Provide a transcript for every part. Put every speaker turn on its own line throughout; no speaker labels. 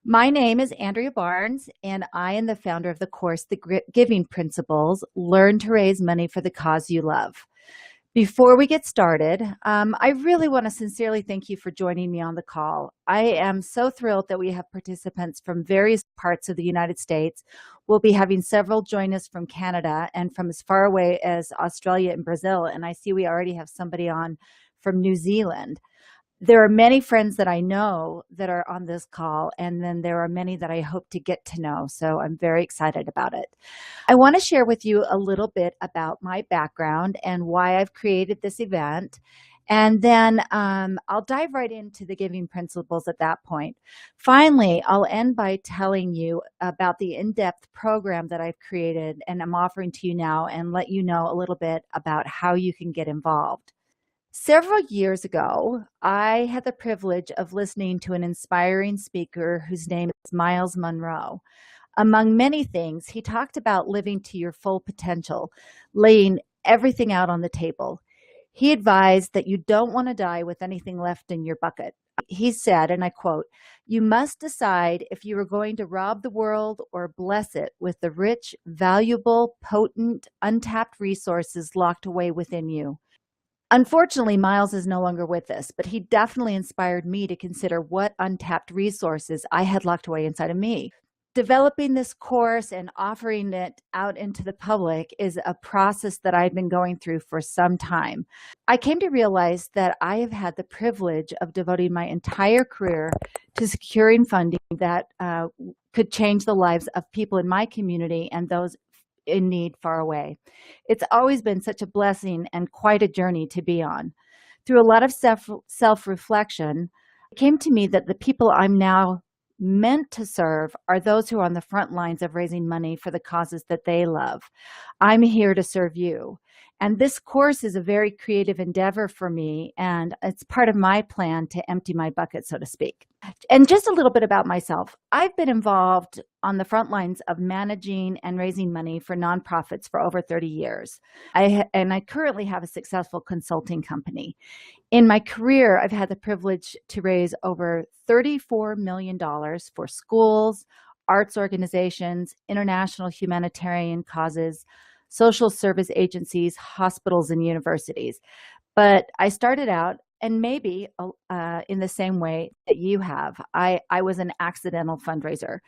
My name is Andrea Barnes, and I am the founder of the course, Giving Principles Learn to Raise Money for the Cause You Love. Before we get started, I really want to sincerely thank you for joining me on the call. I am so thrilled that we have participants from various parts of the United States. We'll be having several join us from Canada and from as far away as Australia and Brazil. And I see we already have somebody on from New Zealand. There are many friends that I know that are on this call, and then there are many that I hope to get to know. So I'm very excited about it. I want to share with you a little bit about my background and why I've created this event. And then I'll dive right into the giving principles at that point. Finally, I'll end by telling you about the in-depth program that I've created and I'm offering to you now and let you know a little bit about how you can get involved. Several years ago, I had the privilege of listening to an inspiring speaker whose name is Miles Monroe. Among many things, he talked about living to your full potential, laying everything out on the table. He advised that you don't want to die with anything left in your bucket. He said, and I quote, "You must decide if you are going to rob the world or bless it with the rich, valuable, potent, untapped resources locked away within you." Unfortunately, Miles is no longer with us, but he definitely inspired me to consider what untapped resources I had locked away inside of me. Developing this course and offering it out into the public is a process that I've been going through for some time. I came to realize that I have had the privilege of devoting my entire career to securing funding that could change the lives of people in my community and those in need far away. It's always been such a blessing and quite a journey to be on. Through a lot of self-reflection, it came to me that the people I'm now meant to serve are those who are on the front lines of raising money for the causes that they love. I'm here to serve you. And this course is a very creative endeavor for me, and it's part of my plan to empty my bucket, so to speak. And just a little bit about myself. I've been involved on the front lines of managing and raising money for nonprofits for over 30 years. I currently have a successful consulting company. In my career, I've had the privilege to raise over $34 million for schools, arts organizations, international humanitarian causes, social service agencies, hospitals, and universities. But I started out, and maybe in the same way that you have, I was an accidental fundraiser.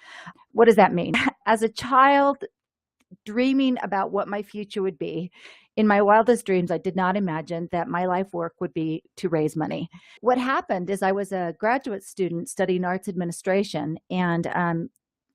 What does that mean? As a child, dreaming about what my future would be, in my wildest dreams, I did not imagine that my life work would be to raise money. What happened is I was a graduate student studying arts administration, and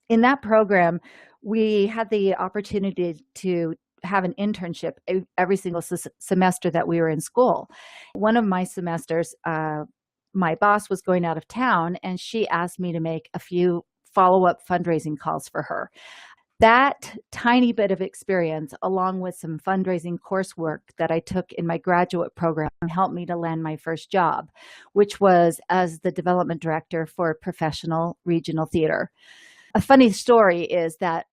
in that program, we had the opportunity to have an internship every single semester that we were in school. One of my semesters, my boss was going out of town, and she asked me to make a few follow-up fundraising calls for her. That tiny bit of experience, along with some fundraising coursework that I took in my graduate program, helped me to land my first job, which was as the development director for professional regional theater. A funny story is that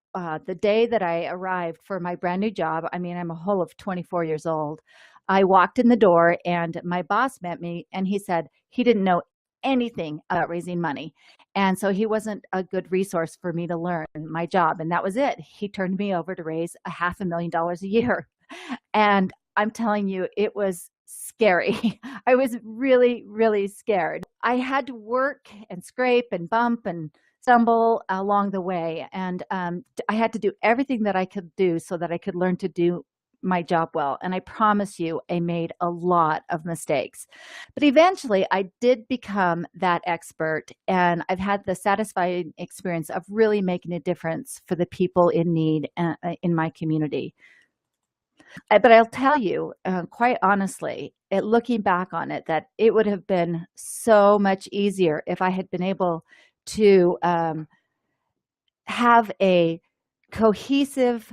the day that I arrived for my brand new job, I mean, I'm a whole of 24 years old, I walked in the door and my boss met me and he said he didn't know anything about raising money. And so he wasn't a good resource for me to learn my job. And that was it. He turned me over to raise $500,000 a year. And I'm telling you, it was scary. I was really, really scared. I had to work and scrape and bump and stumble along the way. And I had to do everything that I could do so that I could learn to do my job well. And I promise you, I made a lot of mistakes. But eventually, I did become that expert. And I've had the satisfying experience of really making a difference for the people in need in my community. But I'll tell you, quite honestly, looking back on it, that it would have been so much easier if I had been able to have a cohesive,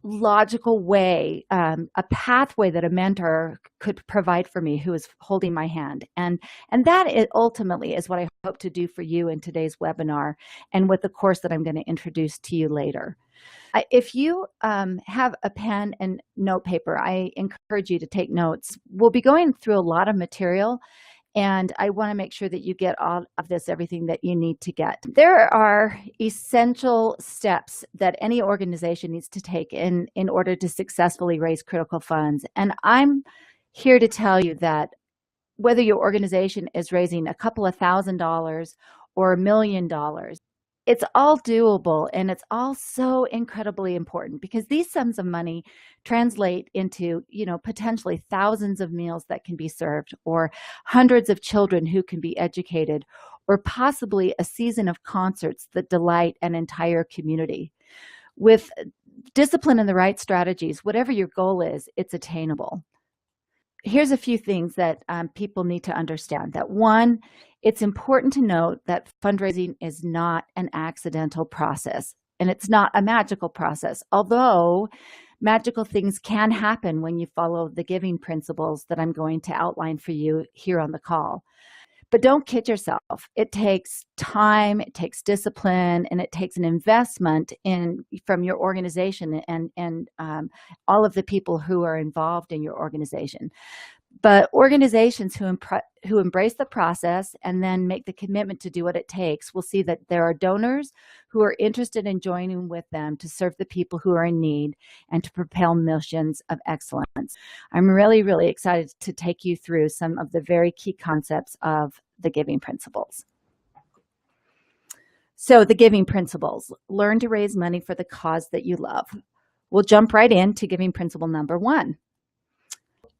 logical way, a pathway that a mentor could provide for me who is holding my hand. And that ultimately is what I hope to do for you in today's webinar and with the course that I'm going to introduce to you later. If you have a pen and note paper, I encourage you to take notes. We'll be going through a lot of material, And I want to make sure that you get all of this, everything that you need to get. There are essential steps that any organization needs to take in order to successfully raise critical funds. And I'm here to tell you that whether your organization is raising a couple of $1,000s or $1 million, it's all doable, and it's all so incredibly important because these sums of money translate into, potentially thousands of meals that can be served, or hundreds of children who can be educated, or possibly a season of concerts that delight an entire community. With discipline and the right strategies, whatever your goal is, it's attainable. Here's a few things that people need to understand. That one, it's important to note that fundraising is not an accidental process, and it's not a magical process, although magical things can happen when you follow the giving principles that I'm going to outline for you here on the call. But don't kid yourself. It takes time, it takes discipline, and it takes an investment from your organization and all of the people who are involved in your organization. But organizations who embrace the process and then make the commitment to do what it takes will see that there are donors who are interested in joining with them to serve the people who are in need and to propel missions of excellence. I'm really, really excited to take you through some of the very key concepts of the giving principles. So the giving principles: learn to raise money for the cause that you love. We'll jump right into giving principle number 1.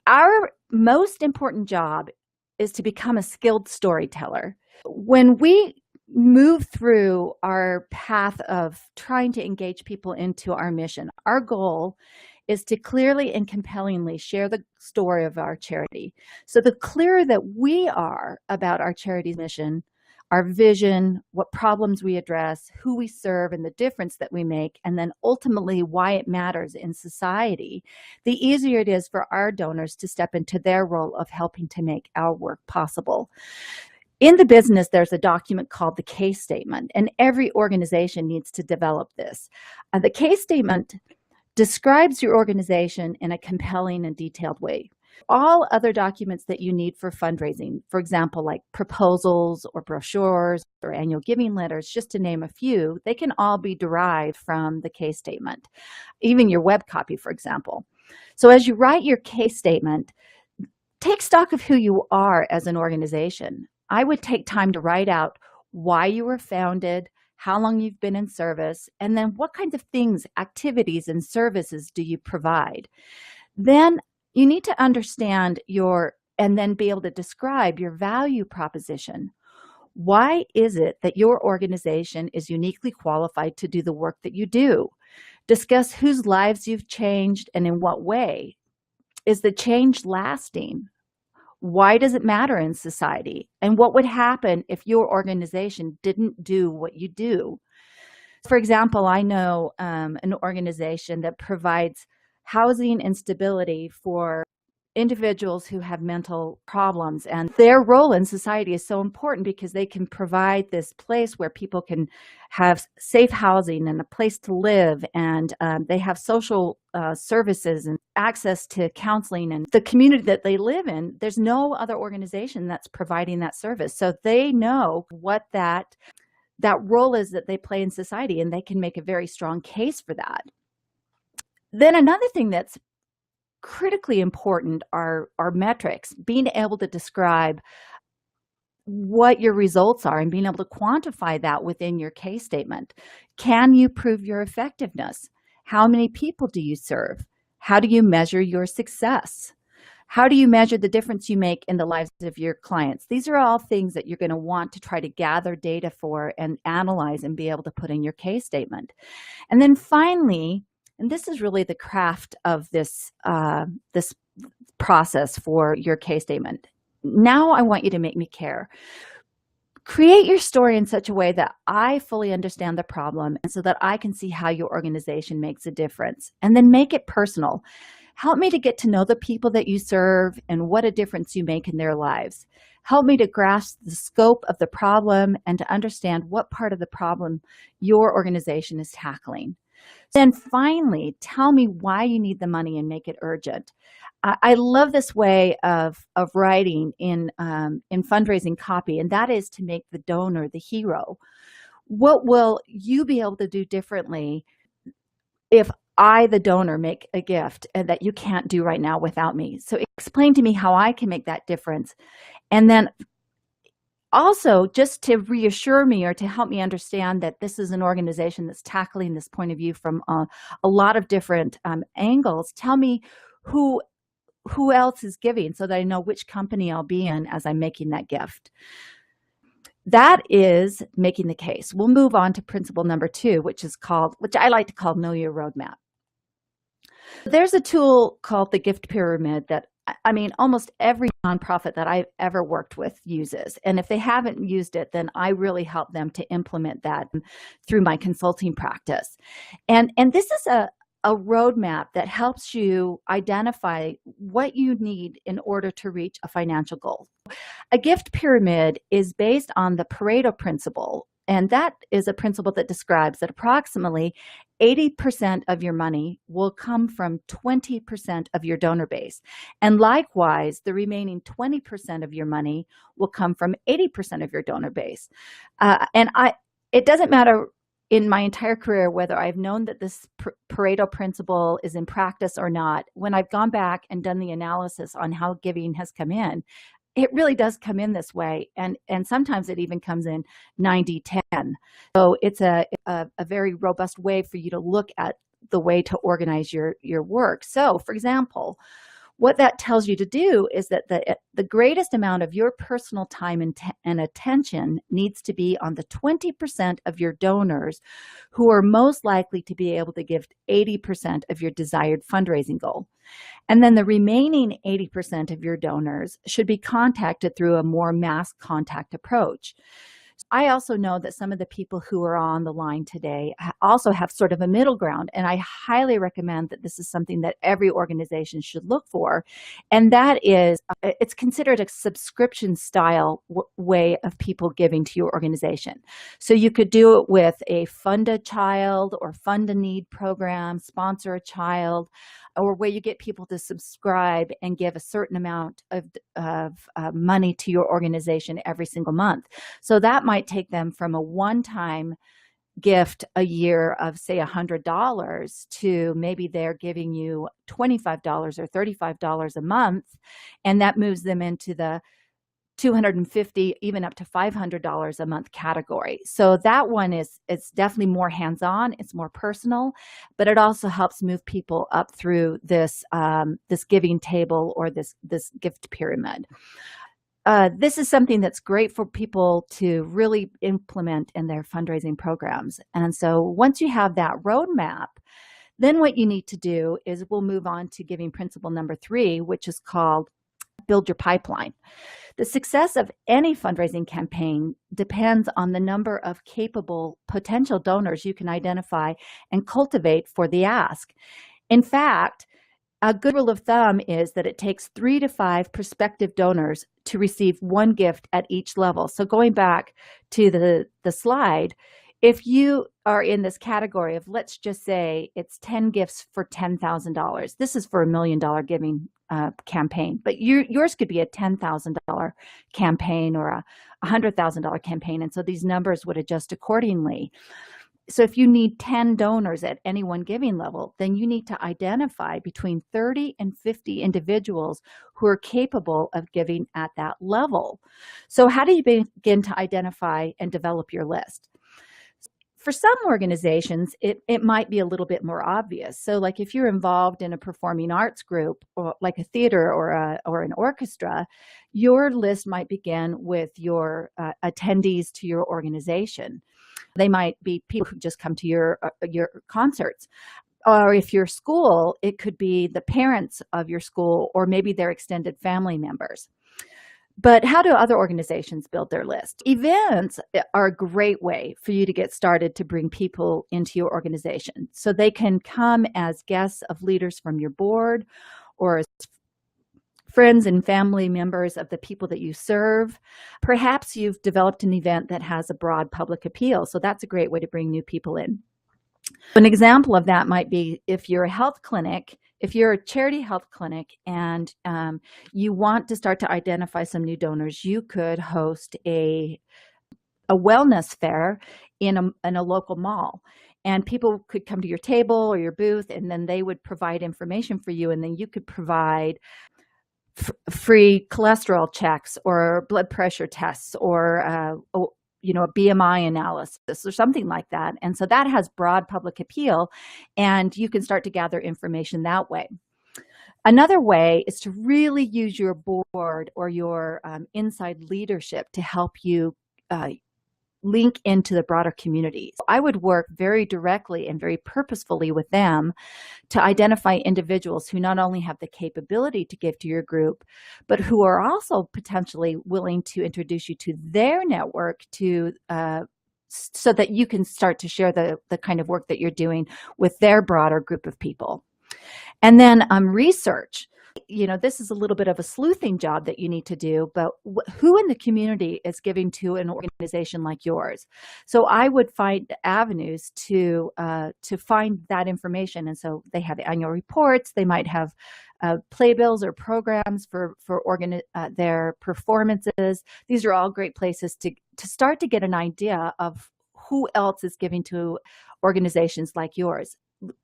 Our most important job is to become a skilled storyteller. When we move through our path of trying to engage people into our mission, our goal is to clearly and compellingly share the story of our charity. So the clearer that we are about our charity's mission, our vision, what problems we address, who we serve, and the difference that we make, and then ultimately why it matters in society, the easier it is for our donors to step into their role of helping to make our work possible. In the business, there's a document called the case statement, and every organization needs to develop this. The case statement describes your organization in a compelling and detailed way. All other documents that you need for fundraising, for example, like proposals or brochures or annual giving letters, just to name a few, they can all be derived from the case statement, even your web copy, for example. So as you write your case statement, take stock of who you are as an organization. I would take time to write out why you were founded, how long you've been in service, and then what kinds of things, activities, and services do you provide. Then you need to understand and then be able to describe your value proposition. Why is it that your organization is uniquely qualified to do the work that you do? Discuss whose lives you've changed and in what way. Is the change lasting? Why does it matter in society? And what would happen if your organization didn't do what you do? For example, I know an organization that provides housing and stability for individuals who have mental problems, and their role in society is so important because they can provide this place where people can have safe housing and a place to live, and they have social services and access to counseling, and the community that they live in, there's no other organization that's providing that service. So they know what that role is that they play in society, and they can make a very strong case for that. Then another thing that's critically important are metrics, being able to describe what your results are and being able to quantify that within your case statement. Can you prove your effectiveness? How many people do you serve? How do you measure your success? How do you measure the difference you make in the lives of your clients? These are all things that you're going to want to try to gather data for and analyze and be able to put in your case statement. And then finally, and this is really the craft of this process for your case statement. Now I want you to make me care. Create your story in such a way that I fully understand the problem and so that I can see how your organization makes a difference. And then make it personal. Help me to get to know the people that you serve and what a difference you make in their lives. Help me to grasp the scope of the problem and to understand what part of the problem your organization is tackling. Then finally, tell me why you need the money and make it urgent. I love this way of writing in fundraising copy, and that is to make the donor the hero. What will you be able to do differently if I, the donor, make a gift and that you can't do right now without me? So explain to me how I can make that difference. And then also, just to reassure me or to help me understand that this is an organization that's tackling this point of view from a lot of different angles, tell me who who else is giving so that I know which company I'll be in as I'm making that gift. That is making the case. We'll move on to principle number 2, which I like to call Know Your Roadmap. There's a tool called the gift pyramid that, I mean, almost every nonprofit that I've ever worked with uses. And if they haven't used it, then I really help them to implement that through my consulting practice. And this is a roadmap that helps you identify what you need in order to reach a financial goal. A gift pyramid is based on the Pareto principle, and that is a principle that describes that approximately 80% of your money will come from 20% of your donor base. And likewise, the remaining 20% of your money will come from 80% of your donor base. It doesn't matter in my entire career whether I've known that this Pareto principle is in practice or not. When I've gone back and done the analysis on how giving has come in, it really does come in this way, and sometimes it even comes in 90-10. So it's a very robust way for you to look at the way to organize your work. So, for example, what that tells you to do is that the greatest amount of your personal time and attention needs to be on the 20% of your donors who are most likely to be able to give 80% of your desired fundraising goal. And then the remaining 80% of your donors should be contacted through a more mass contact approach. I also know that some of the people who are on the line today also have sort of a middle ground, and I highly recommend that this is something that every organization should look for, and that is, it's considered a subscription style way of people giving to your organization. So you could do it with a Fund a Child or Fund a Need program, Sponsor a Child, or where you get people to subscribe and give a certain amount of money to your organization every single month. So that might take them from a one-time gift a year of, say, $100 to maybe they're giving you $25 or $35 a month, and that moves them into the $250, even up to $500 a month category. So that one it's definitely more hands-on, it's more personal, but it also helps move people up through this this giving table or this gift pyramid. This is something that's great for people to really implement in their fundraising programs. And so once you have that roadmap, then what you need to do is we'll move on to giving principle number 3, which is called build your pipeline. The success of any fundraising campaign depends on the number of capable potential donors you can identify and cultivate for the ask. In fact, a good rule of thumb is that it takes 3 to 5 prospective donors to receive one gift at each level. So going back to the slide, if you are in this category of, let's just say it's 10 gifts for $10,000. This is for $1 million giving campaign, but yours could be a $10,000 campaign or a $100,000 campaign. And so these numbers would adjust accordingly. So if you need 10 donors at any one giving level, then you need to identify between 30 and 50 individuals who are capable of giving at that level. So how do you begin to identify and develop your list? For some organizations, it might be a little bit more obvious. So like if you're involved in a performing arts group or like a theater or an orchestra, your list might begin with your attendees to your organization. They might be people who just come to your concerts. Or if you're school, it could be the parents of your school or maybe their extended family members. But how do other organizations build their list? Events are a great way for you to get started to bring people into your organization. So they can come as guests of leaders from your board or as friends and family members of the people that you serve. Perhaps you've developed an event that has a broad public appeal. So that's a great way to bring new people in. An example of that might be if you're a health clinic, if you're a charity health clinic and you want to start to identify some new donors, you could host a wellness fair in a local mall. And people could come to your table or your booth, and then they would provide information for you, and then you could provide free cholesterol checks or blood pressure tests or a BMI analysis or something like that. And so that has broad public appeal, and you can start to gather information that way. Another way is to really use your board or your inside leadership to help you link into the broader community. I would work very directly and very purposefully with them to identify individuals who not only have the capability to give to your group, but who are also potentially willing to introduce you to their network to so that you can start to share the kind of work that you're doing with their broader group of people. And then research. This is a little bit of a sleuthing job that you need to do, but who in the community is giving to an organization like yours? So I would find avenues to find that information. And so they have annual reports. They might have playbills or programs for their performances. These are all great places to start to get an idea of who else is giving to organizations like yours.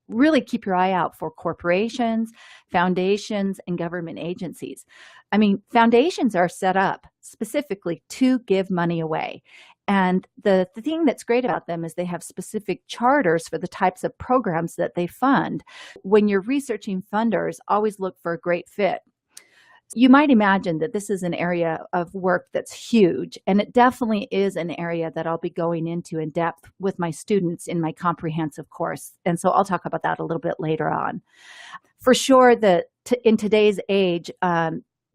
Really keep your eye out for corporations, foundations, and government agencies. I mean, foundations are set up specifically to give money away. And the thing that's great about them is they have specific charters for the types of programs that they fund. When you're researching funders, always look for a great fit. You might imagine that this is an area of work that's huge, and it definitely is an area that I'll be going into in depth with my students in my comprehensive course. And so I'll talk about that a little bit later on. For sure, in today's age,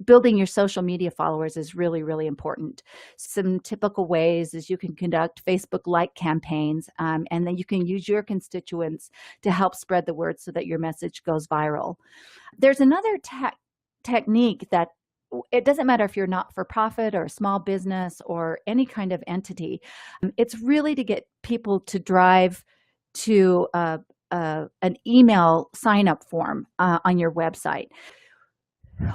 building your social media followers is really, really important. Some typical ways is you can conduct Facebook like campaigns, and then you can use your constituents to help spread the word so that your message goes viral. There's another technique that it doesn't matter if you're not for profit or a small business or any kind of entity. It's really to get people to drive to an email sign up form on your website.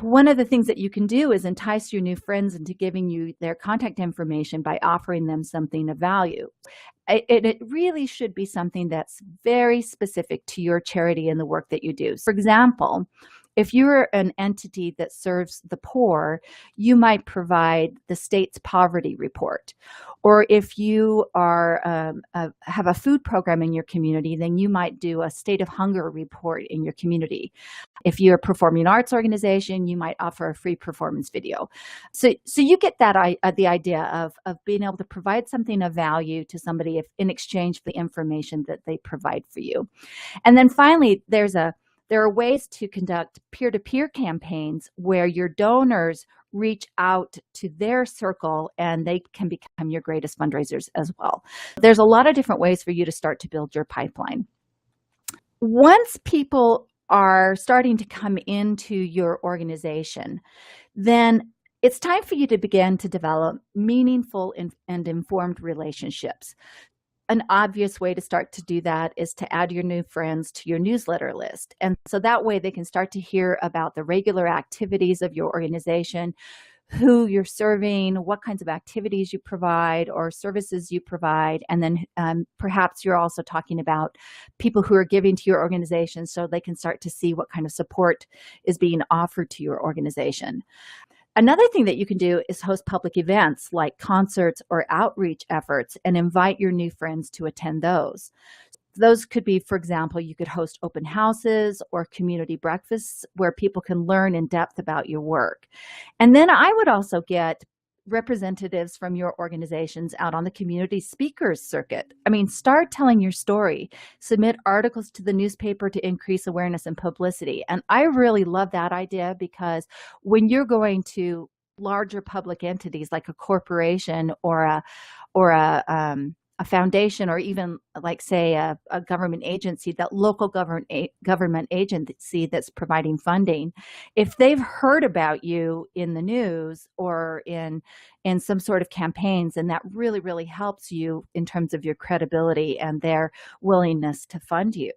One of the things that you can do is entice your new friends into giving you their contact information by offering them something of value. It really should be something that's very specific to your charity and the work that you do. For example, if you're an entity that serves the poor, you might provide the state's poverty report. Or if you have a food program in your community, then you might do a state of hunger report in your community. If you're a performing arts organization, you might offer a free performance video. So you get that the idea of being able to provide something of value to somebody in exchange for the information that they provide for you. And then finally, there are ways to conduct peer-to-peer campaigns where your donors reach out to their circle and they can become your greatest fundraisers as well. There's a lot of different ways for you to start to build your pipeline. Once people are starting to come into your organization, then it's time for you to begin to develop meaningful and informed relationships. An obvious way to start to do that is to add your new friends to your newsletter list. And so that way they can start to hear about the regular activities of your organization, who you're serving, what kinds of activities you provide or services you provide. And then perhaps you're also talking about people who are giving to your organization so they can start to see what kind of support is being offered to your organization. Another thing that you can do is host public events like concerts or outreach efforts and invite your new friends to attend those. Those could be, for example, you could host open houses or community breakfasts where people can learn in depth about your work. And then I would also get representatives from your organizations out on the community speakers circuit. I mean, start telling your story, submit articles to the newspaper to increase awareness and publicity. And I really love that idea because when you're going to larger public entities like a corporation or a a foundation, or even like say a government agency, that local government agency that's providing funding, if they've heard about you in the news or in some sort of campaigns, and that really, really helps you in terms of your credibility and their willingness to fund you.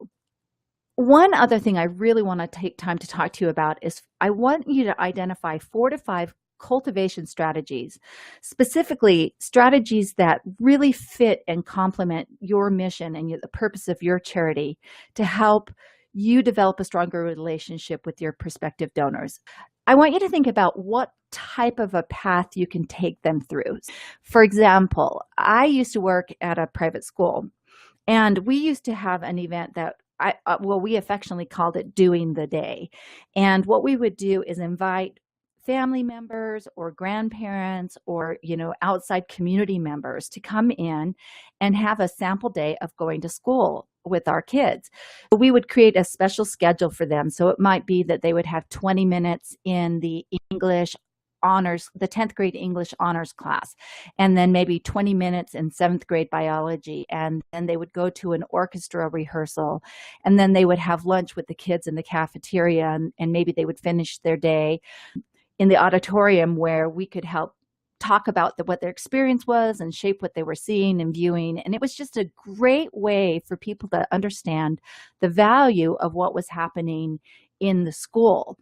One other thing I really want to take time to talk to you about is I want you to identify 4 to 5 cultivation strategies, specifically strategies that really fit and complement your mission and the purpose of your charity, to help you develop a stronger relationship with your prospective donors. I want you to think about what type of a path you can take them through. For example, I used to work at a private school, and we used to have an event that we affectionately called it Doing the Day. And what we would do is invite family members or grandparents or, outside community members to come in and have a sample day of going to school with our kids. We would create a special schedule for them. So it might be that they would have 20 minutes in the English honors, the 10th grade English honors class, and then maybe 20 minutes in 7th grade biology. And then they would go to an orchestra rehearsal, and then they would have lunch with the kids in the cafeteria, and maybe they would finish their day in the auditorium, where we could help talk about what their experience was and shape what they were seeing and viewing. And it was just a great way for people to understand the value of what was happening in the school.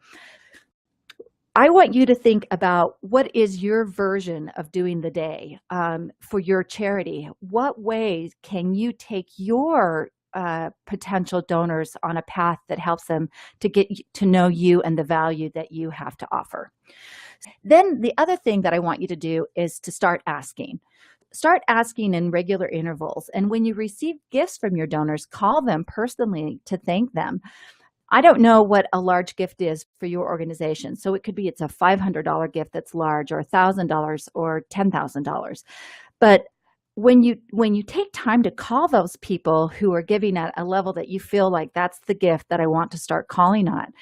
I want you to think about, what is your version of Doing the Day for your charity? What ways can you take your potential donors on a path that helps them to get to know you and the value that you have to offer? Then the other thing that I want you to do is to start asking. Start asking in regular intervals. And when you receive gifts from your donors, call them personally to thank them. I don't know what a large gift is for your organization. So it could be it's a $500 gift that's large, or $1,000 or $10,000. But when you take time to call those people who are giving at a level that you feel like that's the gift that I want to start calling on,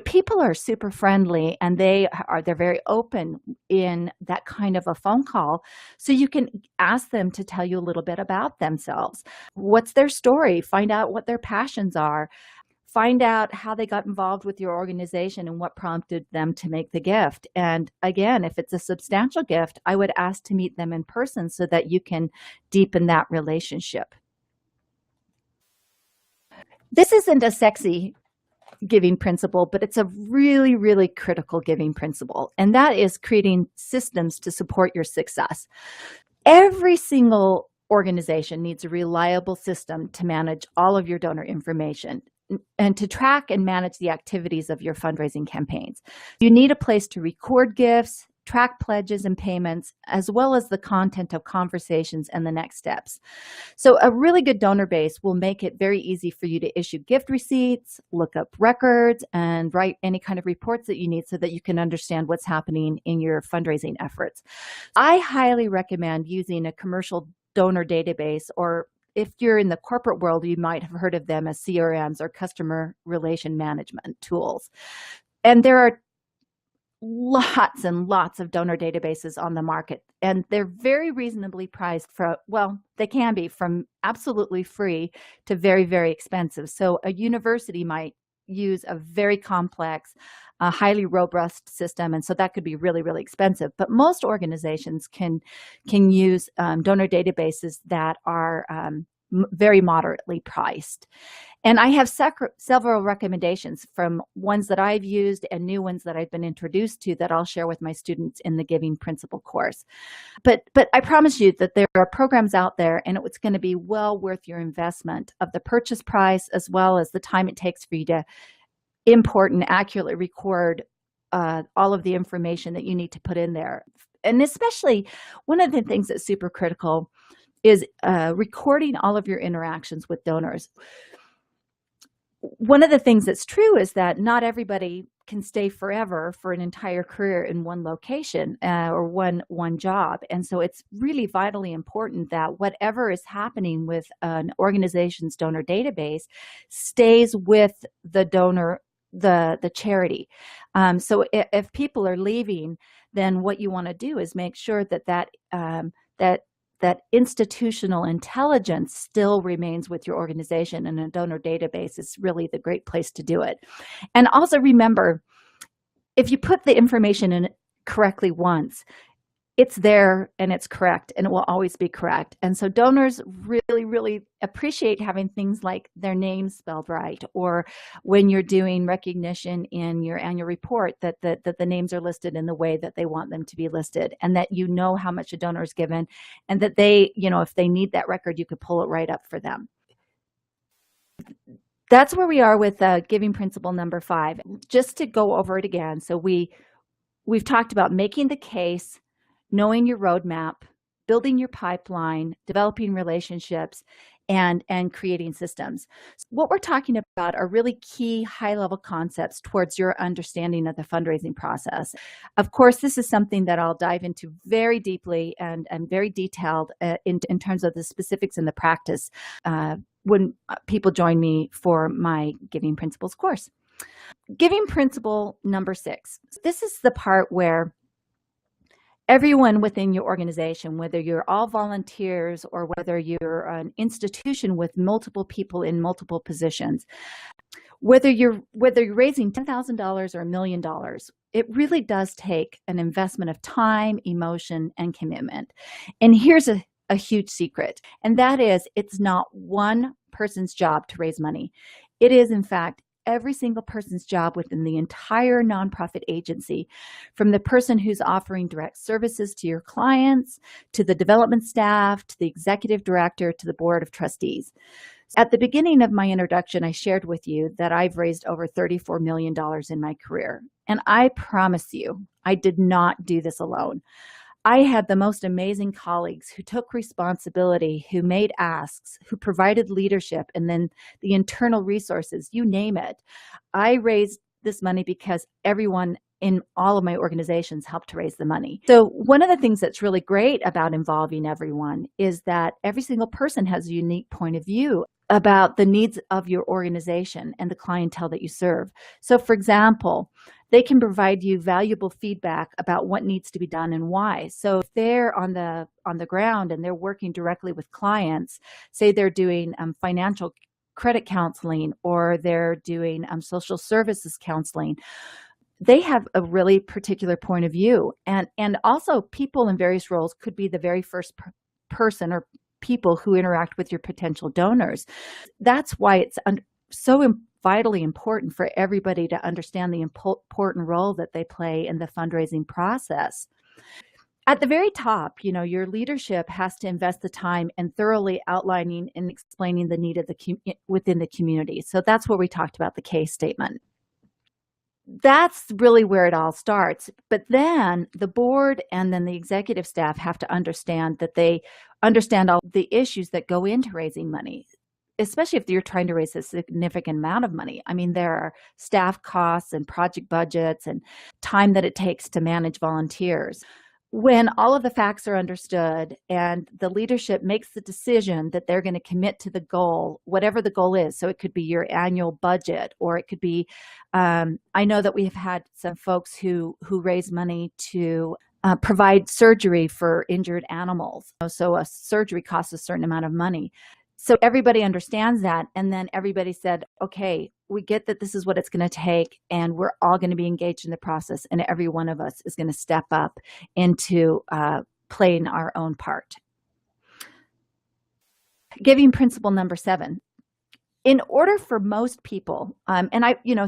people are super friendly, and they're very open in that kind of a phone call. So you can ask them to tell you a little bit about themselves. What's their story? Find out what their passions are. Find out how they got involved with your organization and what prompted them to make the gift. And again, if it's a substantial gift, I would ask to meet them in person so that you can deepen that relationship. This isn't a sexy giving principle, but it's a really, really critical giving principle. And that is creating systems to support your success. Every single organization needs a reliable system to manage all of your donor information and to track and manage the activities of your fundraising campaigns. You need a place to record gifts, track pledges and payments, as well as the content of conversations and the next steps. So a really good donor base will make it very easy for you to issue gift receipts, look up records, and write any kind of reports that you need so that you can understand what's happening in your fundraising efforts. I highly recommend using a commercial donor database, or if you're in the corporate world, you might have heard of them as CRMs, or customer relation management tools. And there are lots and lots of donor databases on the market, and they're very reasonably priced they can be from absolutely free to very, very expensive. So a university might use a very complex, highly robust system, and so that could be really, really expensive. But most organizations can use donor databases that are very moderately priced. And I have several recommendations from ones that I've used and new ones that I've been introduced to that I'll share with my students in the Giving Principle course. But I promise you that there are programs out there, and it's going to be well worth your investment of the purchase price, as well as the time it takes for you to import and accurately record all of the information that you need to put in there. And especially, one of the things that's super critical is recording all of your interactions with donors. One of the things that's true is that not everybody can stay forever for an entire career in one location or one job. And so it's really vitally important that whatever is happening with an organization's donor database stays with the donor, the charity. So if people are leaving, then what you want to do is make sure that that institutional intelligence still remains with your organization, and a donor database is really the great place to do it. And also remember, if you put the information in correctly once, it's there and it's correct, and it will always be correct. And so donors really, really appreciate having things like their name spelled right, or when you're doing recognition in your annual report, that the names are listed in the way that they want them to be listed, and that you know how much a donor is given, and that they, if they need that record, you could pull it right up for them. That's where we are with giving principle number 5. Just to go over it again, so we've talked about making the case, knowing your roadmap, building your pipeline, developing relationships, and creating systems. So what we're talking about are really key high-level concepts towards your understanding of the fundraising process. Of course, this is something that I'll dive into very deeply and very detailed in terms of the specifics in the practice when people join me for my Giving Principles course. Giving principle number 6. This is the part where everyone within your organization, whether you're all volunteers or whether you're an institution with multiple people in multiple positions, whether you're raising $10,000 or $1 million, it really does take an investment of time, emotion, and commitment. And here's a huge secret, and that is, it's not one person's job to raise money. It is, in fact, every single person's job within the entire nonprofit agency, from the person who's offering direct services to your clients, to the development staff, to the executive director, to the board of trustees. At the beginning of my introduction, I shared with you that I've raised over $34 million in my career. And I promise you, I did not do this alone. I had the most amazing colleagues who took responsibility, who made asks, who provided leadership, and then the internal resources, you name it. I raised this money because everyone in all of my organizations helped to raise the money. So one of the things that's really great about involving everyone is that every single person has a unique point of view about the needs of your organization and the clientele that you serve. So for example, they can provide you valuable feedback about what needs to be done and why. So if they're on the ground and they're working directly with clients, say they're doing financial credit counseling, or they're doing social services counseling, they have a really particular point of view. And also people in various roles could be the very first person or people who interact with your potential donors. That's why it's so vitally important for everybody to understand the important role that they play in the fundraising process. At the very top, your leadership has to invest the time in thoroughly outlining and explaining the need of within the community. So that's where we talked about the case statement. That's really where it all starts. But then the board and then the executive staff have to understand that they understand all the issues that go into raising money, especially if you're trying to raise a significant amount of money. I mean, there are staff costs and project budgets and time that it takes to manage volunteers. When all of the facts are understood and the leadership makes the decision that they're going to commit to the goal, whatever the goal is, so it could be your annual budget, or it could be, I know that we have had some folks who raise money to provide surgery for injured animals. So a surgery costs a certain amount of money. So everybody understands that, and then everybody said, okay, we get that this is what it's going to take, and we're all going to be engaged in the process, and every one of us is going to step up into playing our own part. Giving principle number 7. In order for most people, and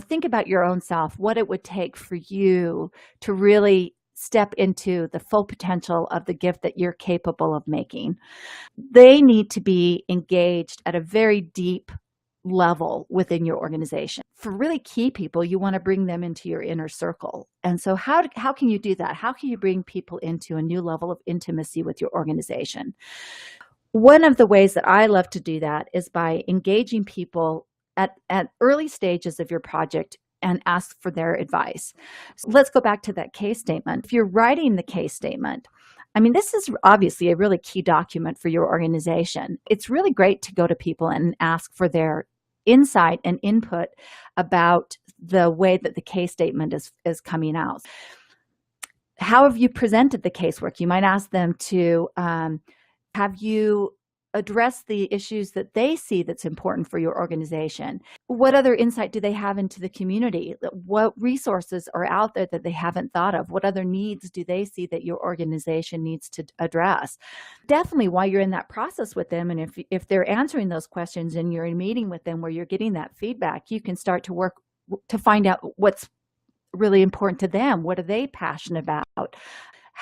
think about your own self, what it would take for you to really step into the full potential of the gift that you're capable of making. They need to be engaged at a very deep level within your organization. For really key people, you want to bring them into your inner circle. And so how can you do that? How can you bring people into a new level of intimacy with your organization? One of the ways that I love to do that is by engaging people at early stages of your project and ask for their advice. So let's go back to that case statement. If you're writing the case statement, I mean, this is obviously a really key document for your organization. It's really great to go to people and ask for their insight and input about the way that the case statement is coming out. How have you presented the casework? You might ask them to Have you addressed the issues that they see that's important for your organization? What other insight do they have into the community? What resources are out there that they haven't thought of? What other needs do they see that your organization needs to address? Definitely while you're in that process with them, and if they're answering those questions and you're in meeting with them where you're getting that feedback, you can start to work to find out what's really important to them. What are they passionate about?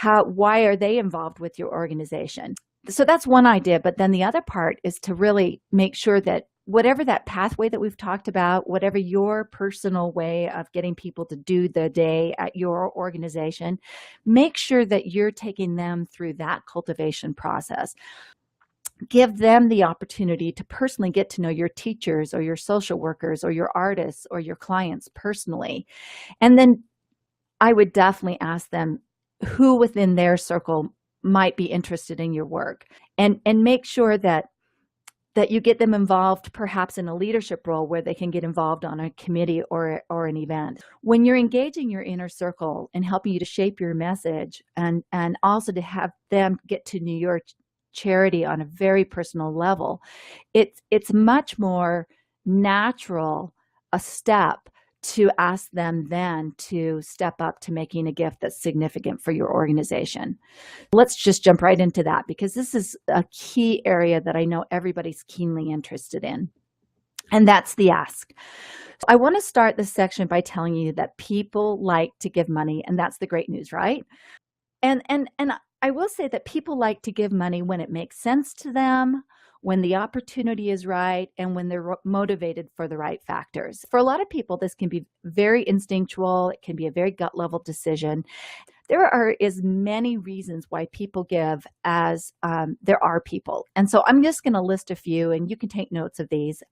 Why are they involved with your organization? So that's one idea. But then the other part is to really make sure that whatever that pathway that we've talked about, whatever your personal way of getting people to do the day at your organization, make sure that you're taking them through that cultivation process. Give them the opportunity to personally get to know your teachers or your social workers or your artists or your clients personally. And then I would definitely ask them who within their circle might be interested in your work, and make sure that you get them involved perhaps in a leadership role where they can get involved on a committee or an event. When you're engaging your inner circle and helping you to shape your message, and also to have them get to know your charity on a very personal level, it's much more natural a step to ask them then to step up to making a gift that's significant for your organization. Let's just jump right into that, because this is a key area that I know everybody's keenly interested in, and that's the ask. I want to start this section by telling you that people like to give money, and that's the great news, right? And I will say that people like to give money when it makes sense to them, when the opportunity is right, and when they're motivated for the right factors. For a lot of people, this can be very instinctual. It can be a very gut level decision. There are as many reasons why people give as there are people. And so I'm just going to list a few, and you can take notes of these.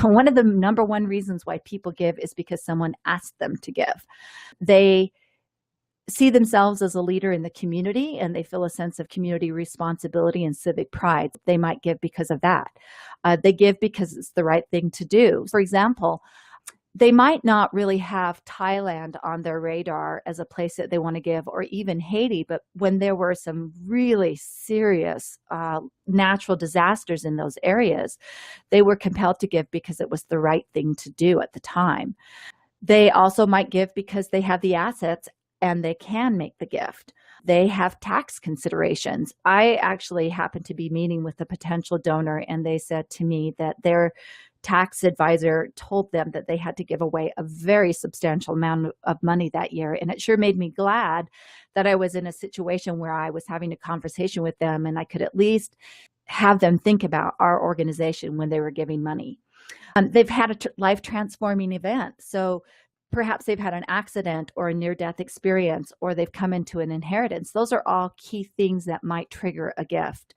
One of the number one reasons why people give is because someone asked them to give. They see themselves as a leader in the community, and they feel a sense of community responsibility and civic pride. They might give because of that. They give because it's the right thing to do. For example, they might not really have Thailand on their radar as a place that they want to give, or even Haiti, but when there were some really serious natural disasters in those areas, they were compelled to give because it was the right thing to do at the time. They also might give because they have the assets and they can make the gift. They have tax considerations. I actually happened to be meeting with a potential donor, and they said to me that their tax advisor told them that they had to give away a very substantial amount of money that year. And it sure made me glad that I was in a situation where I was having a conversation with them, and I could at least have them think about our organization when they were giving money. They've had a life transforming event. So perhaps they've had an accident or a near-death experience, or they've come into an inheritance. Those are all key things that might trigger a gift.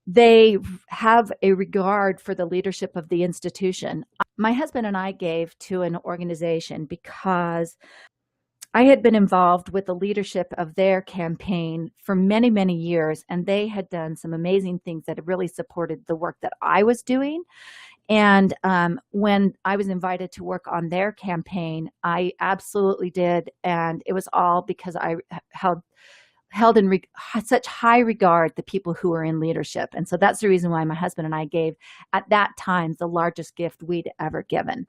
They have a regard for the leadership of the institution. My husband and I gave to an organization because I had been involved with the leadership of their campaign for many, many years, and they had done some amazing things that had really supported the work that I was doing. And when I was invited to work on their campaign, I absolutely did. And it was all because I held in such high regard the people who were in leadership. And so that's the reason why my husband and I gave, at that time, the largest gift we'd ever given.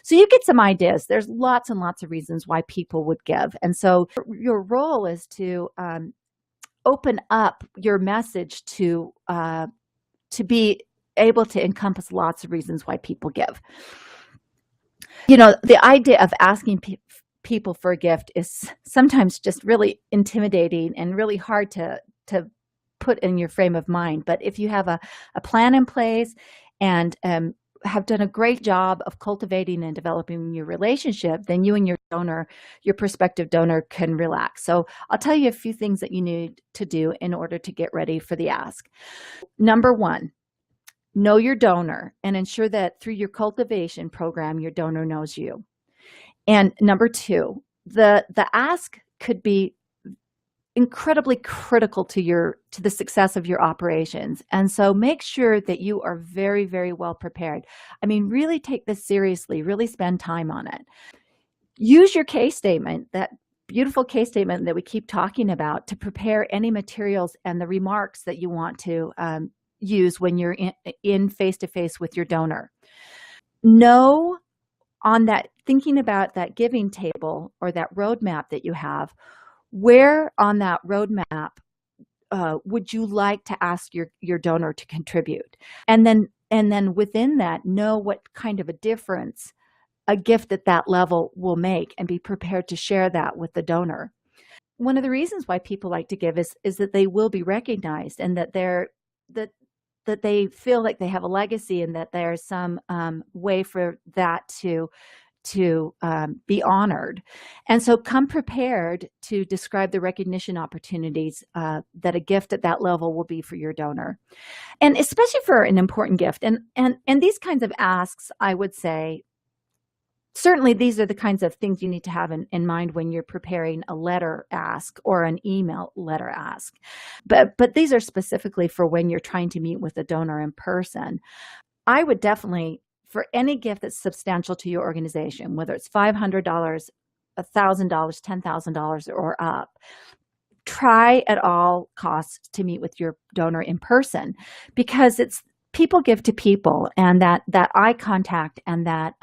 So you get some ideas. There's lots and lots of reasons why people would give. And so your role is to open up your message to be able to encompass lots of reasons why people give. You know, the idea of asking people for a gift is sometimes just really intimidating and really hard to put in your frame of mind. But if you have a plan in place and have done a great job of cultivating and developing your relationship, then you and your donor, your prospective donor, can relax. So I'll tell you a few things that you need to do in order to get ready for the ask. Number one, know your donor and ensure that through your cultivation program, your donor knows you. And number two, the ask could be incredibly critical to the success of your operations. And so make sure that you are very, very well prepared. I mean, really take this seriously, really spend time on it. Use your case statement that beautiful case statement that we keep talking about to prepare any materials and the remarks that you want to use when you're in face-to-face with your donor. Know on that, thinking about that giving table or that roadmap that you have, where on that roadmap would you like to ask your donor to contribute? And then within that, know what kind of a difference a gift at that level will make, and be prepared to share that with the donor. One of the reasons why people like to give is that they will be recognized, and that that they feel like they have a legacy, and that there's some way for that to be honored. And so come prepared to describe the recognition opportunities that a gift at that level will be for your donor. And especially for an important gift. And these kinds of asks, I would say, certainly these are the kinds of things you need to have in mind when you're preparing a letter ask or an email letter ask. But these are specifically for when you're trying to meet with a donor in person. I would definitely, for any gift that's substantial to your organization, whether it's $500, $1,000, $10,000 or up, try at all costs to meet with your donor in person, because it's people give to people, and that eye contact and that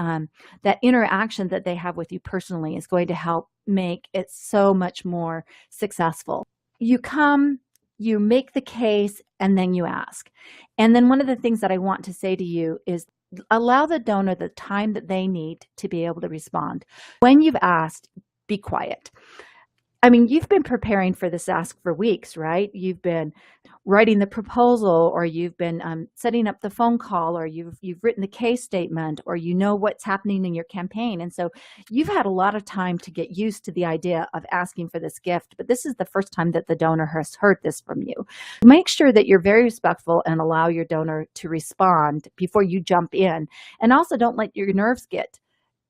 interaction that they have with you personally is going to help make it so much more successful. You come, you make the case, and then you ask. And then one of the things that I want to say to you is allow the donor the time that they need to be able to respond. When you've asked, be quiet. I mean, you've been preparing for this ask for weeks, right? You've been writing the proposal, or you've been setting up the phone call, or you've written the case statement, or you know what's happening in your campaign. And so you've had a lot of time to get used to the idea of asking for this gift, but this is the first time that the donor has heard this from you. Make sure that you're very respectful and allow your donor to respond before you jump in. And also don't let your nerves get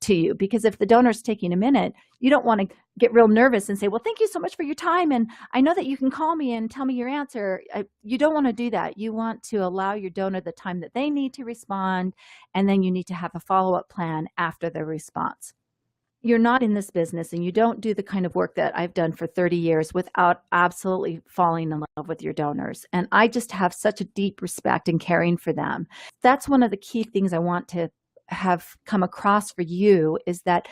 to you, because if the donor's taking a minute, you don't want to get real nervous and say, well, thank you so much for your time, and I know that you can call me and tell me your answer. You don't want to do that. You want to allow your donor the time that they need to respond, and then you need to have a follow-up plan after the response. You're not in this business, and you don't do the kind of work that I've done for 30 years without absolutely falling in love with your donors. And I just have such a deep respect and caring for them. That's one of the key things I want to have come across for you, is that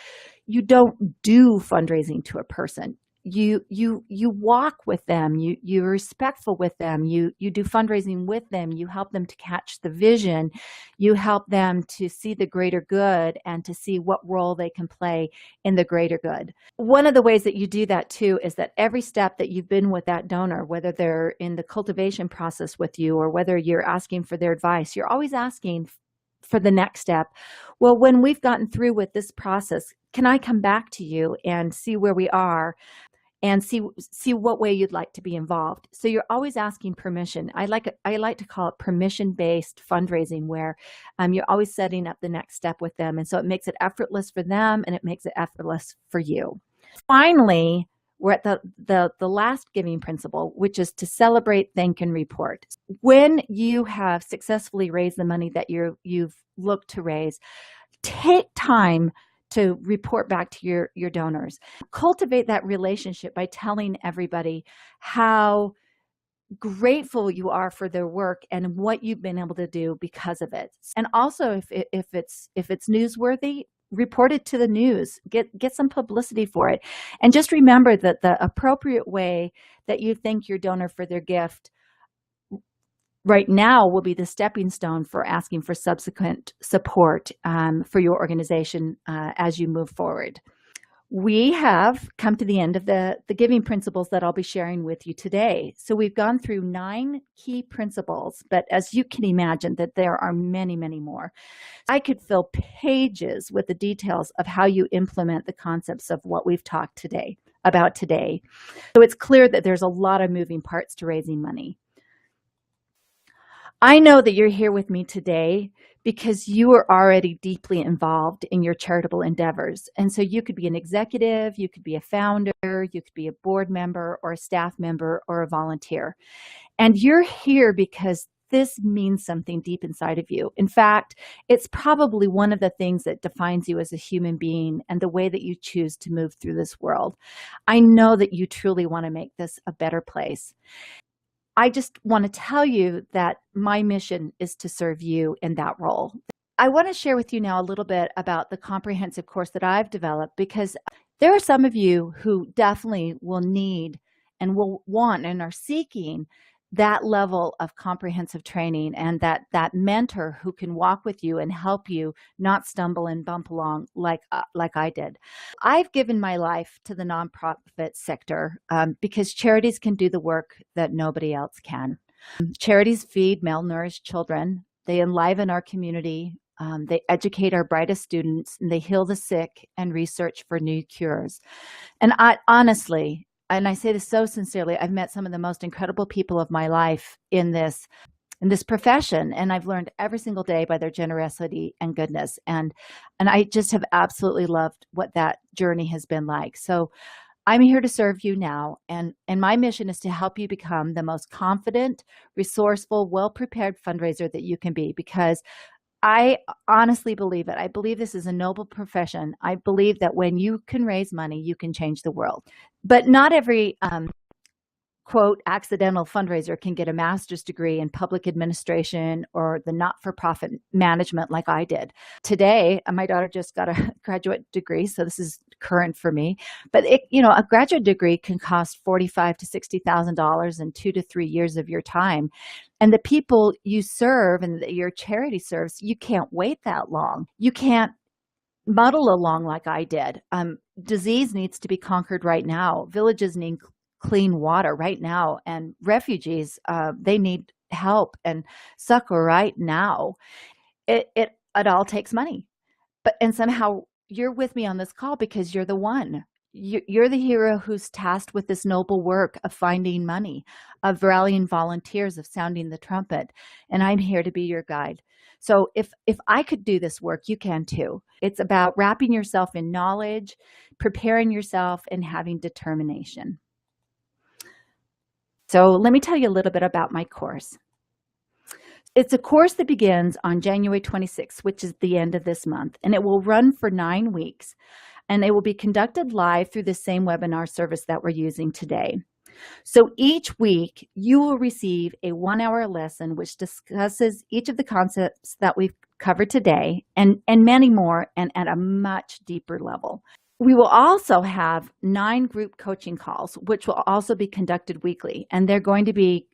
you don't do fundraising to a person. You walk with them, you're respectful with them, you do fundraising with them, you help them to catch the vision, you help them to see the greater good and to see what role they can play in the greater good. One of the ways that you do that too is that every step that you've been with that donor, whether they're in the cultivation process with you or whether you're asking for their advice, you're always asking for the next step. Well, when we've gotten through with this process, can I come back to you and see where we are and see what way you'd like to be involved? So you're always asking permission. I like to call it permission-based fundraising, where you're always setting up the next step with them. And so it makes it effortless for them, and it makes it effortless for you. Finally, we're at the last giving principle, which is to celebrate, thank, and report. When you have successfully raised the money that you've looked to raise, take time to report back to your donors. Cultivate that relationship by telling everybody how grateful you are for their work and what you've been able to do because of it. And also, if it's newsworthy, report it to the news, get some publicity for it. And just remember that the appropriate way that you thank your donor for their gift right now will be the stepping stone for asking for subsequent support for your organization as you move forward. We have come to the end of the giving principles that I'll be sharing with you today. So we've gone through 9 key principles, but as you can imagine, that there are many, many more. I could fill pages with the details of how you implement the concepts of what we've talked about today. So it's clear that there's a lot of moving parts to raising money. I know that you're here with me today because you are already deeply involved in your charitable endeavors. And so you could be an executive, you could be a founder, you could be a board member or a staff member or a volunteer. And you're here because this means something deep inside of you. In fact, it's probably one of the things that defines you as a human being and the way that you choose to move through this world. I know that you truly want to make this a better place. I just want to tell you that my mission is to serve you in that role. I want to share with you now a little bit about the comprehensive course that I've developed, because there are some of you who definitely will need and will want and are seeking that level of comprehensive training, and that mentor who can walk with you and help you not stumble and bump along like I did. I've given my life to the nonprofit sector because charities can do the work that nobody else can. Charities feed malnourished children. They enliven our community. They educate our brightest students, and they heal the sick and research for new cures. And I honestly, and I say this so sincerely, I've met some of the most incredible people of my life in this profession, and I've learned every single day by their generosity and goodness. And I just have absolutely loved what that journey has been like. So I'm here to serve you now, and my mission is to help you become the most confident, resourceful, well-prepared fundraiser that you can be, because I honestly believe it. I believe this is a noble profession. I believe that when you can raise money, you can change the world. But not every quote, accidental fundraiser can get a master's degree in public administration or the not-for-profit management like I did. Today, my daughter just got a graduate degree, so this is current for me. But a graduate degree can cost $45,000 to $60,000 in 2 to 3 years of your time. And the people you serve and that your charity serves, you can't wait that long. You can't muddle along like I did. Disease needs to be conquered right now. Villages need clean water right now, and refugees, they need help and succor right now. It all takes money, and somehow you're with me on this call because you're the one. You're the hero who's tasked with this noble work of finding money, of rallying volunteers, of sounding the trumpet, and I'm here to be your guide. So if I could do this work, you can too. It's about wrapping yourself in knowledge, preparing yourself, and having determination. So let me tell you a little bit about my course. It's a course that begins on January 26th, which is the end of this month, and it will run for 9 weeks, and it will be conducted live through the same webinar service that we're using today. So each week, you will receive a 1-hour lesson which discusses each of the concepts that we've covered today and many more, and at a much deeper level. We will also have 9 group coaching calls, which will also be conducted weekly, and they're going to be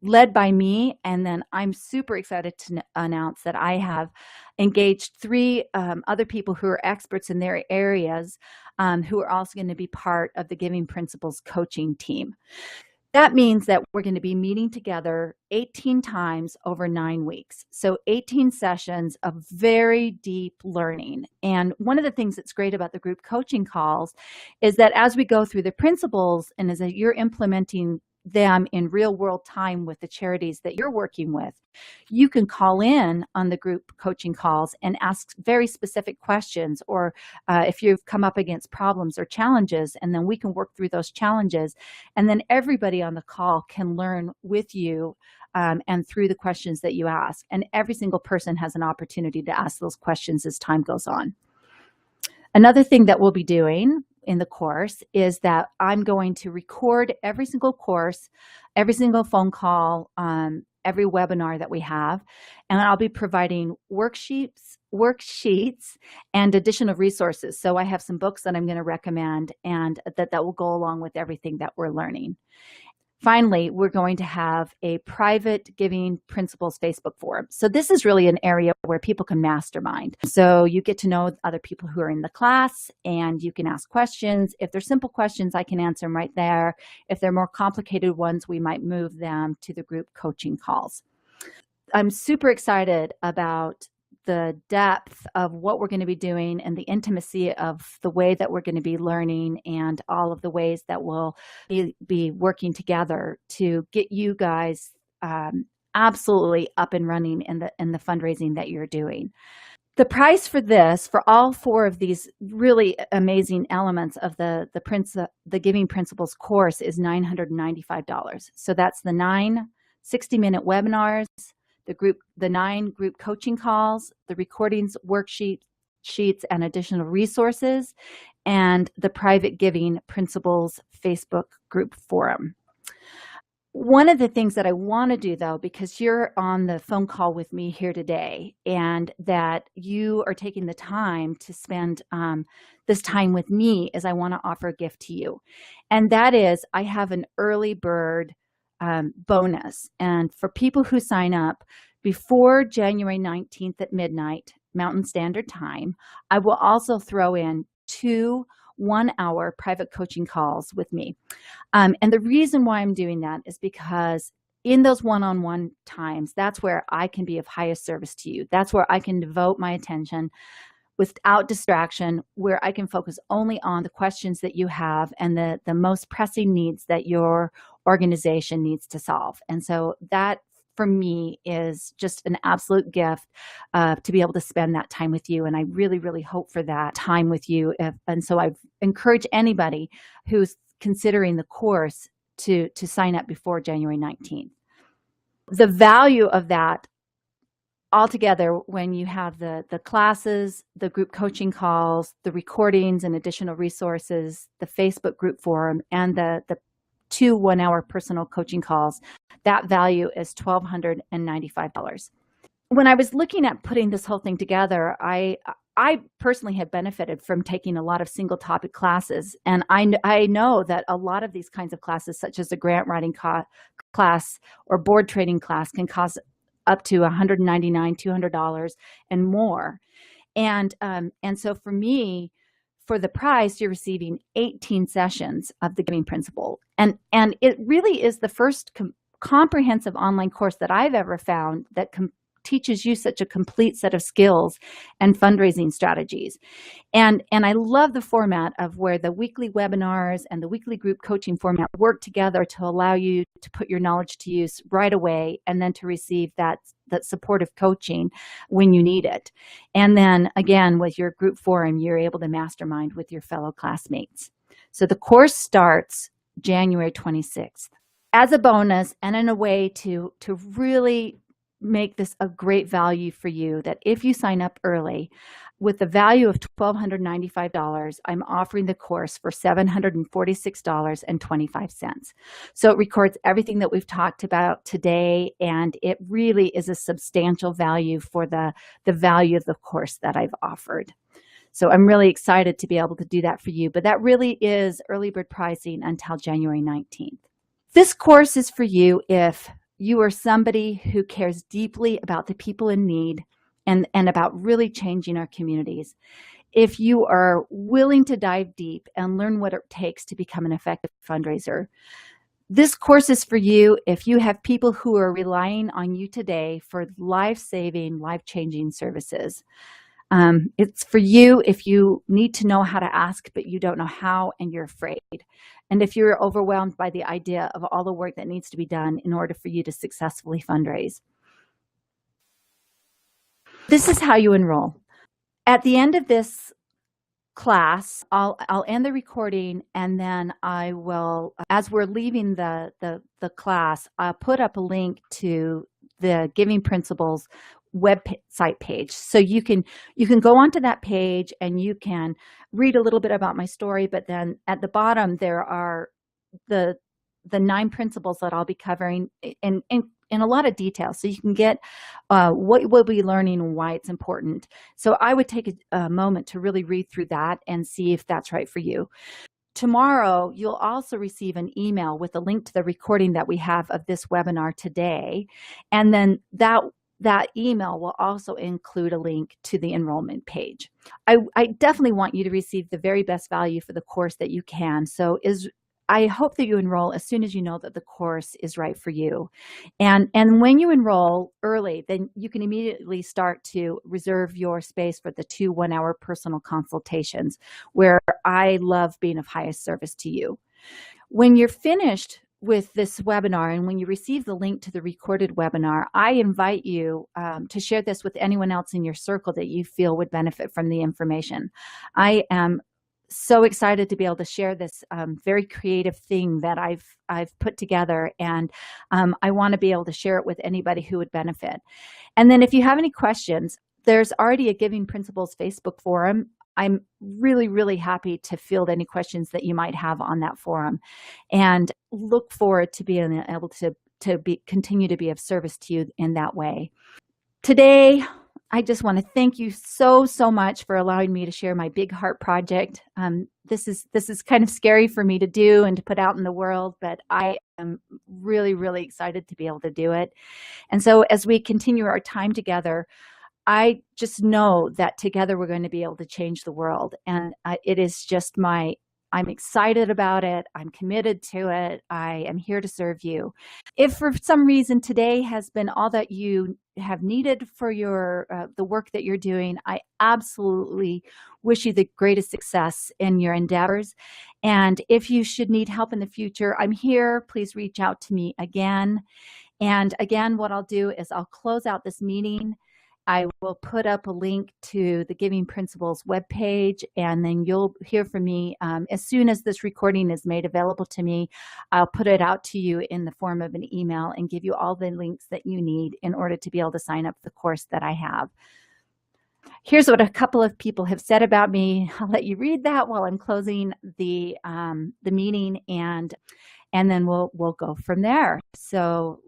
led by me. And then I'm super excited to announce that I have engaged 3 other people who are experts in their areas, who are also going to be part of the Giving Principles coaching team. That means that we're going to be meeting together 18 times over 9 weeks. So 18 sessions of very deep learning. And one of the things that's great about the group coaching calls is that as we go through the principles and as you're implementing them in real world time with the charities that you're working with, you can call in on the group coaching calls and ask very specific questions, or if you've come up against problems or challenges, and then we can work through those challenges, and then everybody on the call can learn with you and through the questions that you ask, and every single person has an opportunity to ask those questions as time goes on. Another thing that we'll be doing in the course is that I'm going to record every single course, every single phone call, every webinar that we have, and I'll be providing worksheets and additional resources. So I have some books that I'm going to recommend, and that will go along with everything that we're learning. Finally, we're going to have a private Giving Principles Facebook forum. So this is really an area where people can mastermind. So you get to know other people who are in the class, and you can ask questions. If they're simple questions, I can answer them right there. If they're more complicated ones, we might move them to the group coaching calls. I'm super excited about the depth of what we're going to be doing and the intimacy of the way that we're going to be learning, and all of the ways that we'll be working together to get you guys absolutely up and running in the fundraising that you're doing. The price for this, for all 4 of these really amazing elements of the Giving Principles course, is $995. So that's the 9 60-minute webinars, the 9 group coaching calls, the recordings, sheets, and additional resources, and the Private Giving Principles Facebook group forum. One of the things that I want to do, though, because you're on the phone call with me here today and that you are taking the time to spend this time with me, is I want to offer a gift to you. And that is, I have an early bird bonus. And for people who sign up before January 19th at midnight, Mountain Standard Time, I will also throw in 2 one-hour private coaching calls with me. And the reason why I'm doing that is because in those one-on-one times, that's where I can be of highest service to you. That's where I can devote my attention without distraction, where I can focus only on the questions that you have and the most pressing needs that your organization needs to solve. And so that, for me, is just an absolute gift to be able to spend that time with you. And I really, really hope for that time with you. And so I encourage anybody who's considering the course to sign up before January 19th. The value of that altogether, when you have the classes, the group coaching calls, the recordings and additional resources, the Facebook group forum, and the 2 one-hour personal coaching calls, that value is $1,295. When I was looking at putting this whole thing together, I personally have benefited from taking a lot of single topic classes. And I know that a lot of these kinds of classes, such as a grant writing class or board training class, can cost up to $199, $200 and more. And so for me, for the price, you're receiving 18 sessions of the Giving Principle. And it really is the first comprehensive online course that I've ever found that teaches you such a complete set of skills and fundraising strategies. And I love the format of where the weekly webinars and the weekly group coaching format work together to allow you to put your knowledge to use right away, and then to receive that supportive coaching when you need it. And then again, with your group forum, you're able to mastermind with your fellow classmates. So the course starts January 26th. As a bonus and in a way to really make this a great value for you, that if you sign up early, with the value of $1,295, I'm offering the course for $746.25. So it records everything that we've talked about today, and it really is a substantial value for the value of the course that I've offered. So I'm really excited to be able to do that for you, but that really is early bird pricing until January 19th. This course is for you if you are somebody who cares deeply about the people in need and about really changing our communities. If you are willing to dive deep and learn what it takes to become an effective fundraiser. This course is for you if you have people who are relying on you today for life-saving, life-changing services. It's for you if you need to know how to ask, but you don't know how and you're afraid. And if you're overwhelmed by the idea of all the work that needs to be done in order for you to successfully fundraise. This is how you enroll. At the end of this class, I'll end the recording, and then I will, as we're leaving the class, I'll put up a link to the Giving Principles website page. So you can go onto that page and you can read a little bit about my story, but then at the bottom there are the 9 principles that I'll be covering in a lot of detail, so you can get what we'll be learning and why it's important. So I would take a moment to really read through that and see if that's right for you. Tomorrow, you'll also receive an email with a link to the recording that we have of this webinar today, and then that email will also include a link to the enrollment page. I definitely want you to receive the very best value for the course that you can. So I hope that you enroll as soon as you know that the course is right for you. And when you enroll early, then you can immediately start to reserve your space for the 2 one-hour personal consultations, where I love being of highest service to you. When you're finished with this webinar and when you receive the link to the recorded webinar, I invite you to share this with anyone else in your circle that you feel would benefit from the information. I am so excited to be able to share this very creative thing that I've put together, and I want to be able to share it with anybody who would benefit. And then if you have any questions, there's already a Giving Principles Facebook forum. I'm really, really happy to field any questions that you might have on that forum, and look forward to being able to continue to be of service to you in that way. Today, I just want to thank you so, so much for allowing me to share my big heart project. This is kind of scary for me to do and to put out in the world, but I am really, really excited to be able to do it. And so as we continue our time together, I just know that together we're going to be able to change the world. And it is just I'm excited about it. I'm committed to it. I am here to serve you. If for some reason today has been all that you have needed for your the work that you're doing, I absolutely wish you the greatest success in your endeavors. And if you should need help in the future, I'm here. Please reach out to me again. And again, what I'll do is I'll close out this meeting. I will put up a link to the Giving Principles webpage, and then you'll hear from me as soon as this recording is made available to me. I'll put it out to you in the form of an email and give you all the links that you need in order to be able to sign up for the course that I have. Here's what a couple of people have said about me. I'll let you read that while I'm closing the meeting, and then we'll go from there. So